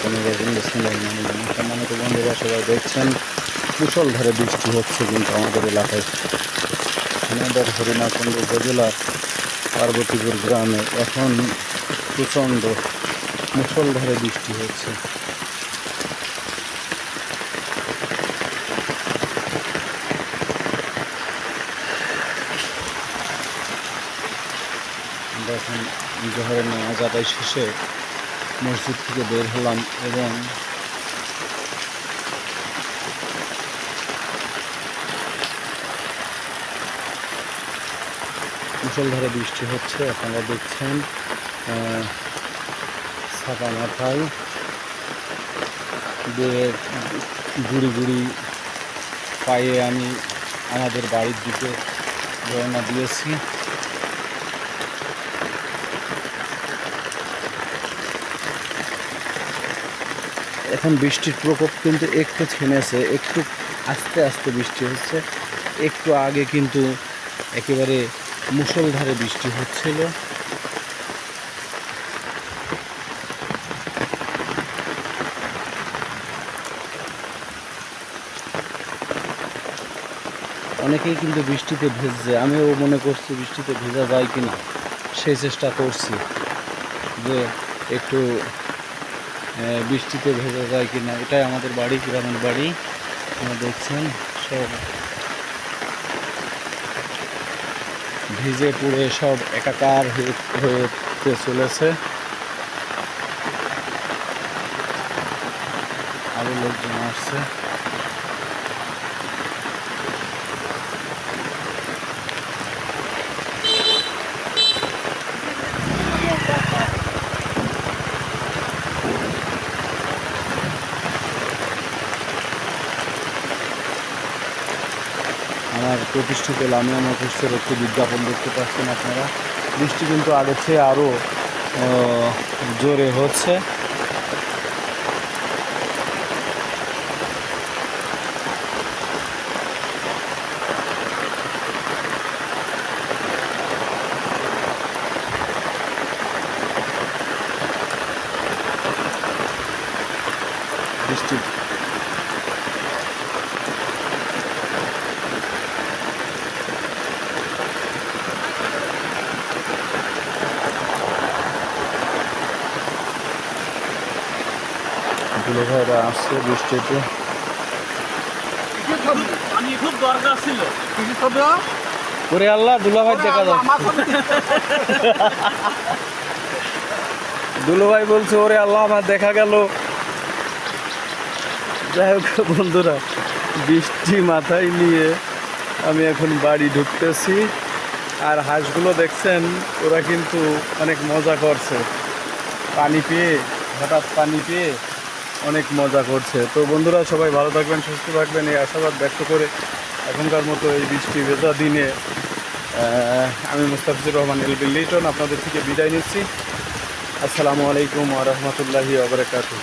সম্মানিত বন্ধুরা, সবাই দেখছেন মুষলধারে বৃষ্টি হচ্ছে কিন্তু আমাদের এলাকায়। আমাদের হরিণাকুণ্ড উপজেলার পার্বতীপুর গ্রামে এখন প্রচণ্ড মুষলধারে বৃষ্টি হচ্ছে। আমরা এখন জোহরের নামাজ আদায় শেষে মসজিদ থেকে বের হলাম এবং মুষলধারে বৃষ্টি হচ্ছে। আপনারা দেখছেন ছাতা মাথায় গুড়ি গুড়ি পায়ে আমি আমাদের বাড়ির দিকে রওনা দিয়েছি। এখন বৃষ্টির প্রকোপ কিন্তু একটু থেমেছে, একটু আস্তে আস্তে বৃষ্টি হচ্ছে। একটু আগে কিন্তু একেবারে মুষলধারে বৃষ্টি হচ্ছিল। অনেকেই কিন্তু বৃষ্টিতে ভেজছে, আমিও মনে করছি বৃষ্টিতে ভেজা যায় কিনা, সেই চেষ্টা করছি যে একটু বৃষ্টিতে ভেজা যায় কিনা। এটাই আমাদের বাড়ি, গ্রামের বাড়ি। আপনারা দেখছেন সব ভিজে পুড়ে সব একাকার হয়ে চলেছে। আরো লোকজন আসছে। আমার প্রতিষ্ঠিত লামিয়া মোটরসের একটি বিজ্ঞাপন দেখতে পাচ্ছেন আপনারা। বৃষ্টি কিন্তু আগের চেয়ে আরও জোরে হচ্ছে। বৃষ্টি দুলো ভাইরা আসছে বৃষ্টিতে। খুব দরকার ছিল ওরে আল্লাহ, দুলো ভাই দেখা যাচ্ছে। দুলো ভাই বলছে ওরে আল্লাহ আমার দেখা গেল। যাই হোক বন্ধুরা, বৃষ্টি মাথায় নিয়ে আমি এখন বাড়ি ঢুকতেছি। আর হাঁসগুলো দেখছেন, ওরা কিন্তু অনেক মজা করছে পানি পেয়ে, হঠাৎ পানি পেয়ে অনেক মজা করছে। তো বন্ধুরা, সবাই ভালো থাকবেন, সুস্থ থাকবেন এই আশাবাদ ব্যক্ত করে এখনকার মতো এই বৃষ্টি ভেজা দিনে আমি মুস্তাফিজুর রহমান এলবি লিটন আপনাদের থেকে বিদায় নিচ্ছি। আসসালামু আলাইকুম ওয়া রাহমাতুল্লাহি ওয়া বারাকাতুহু।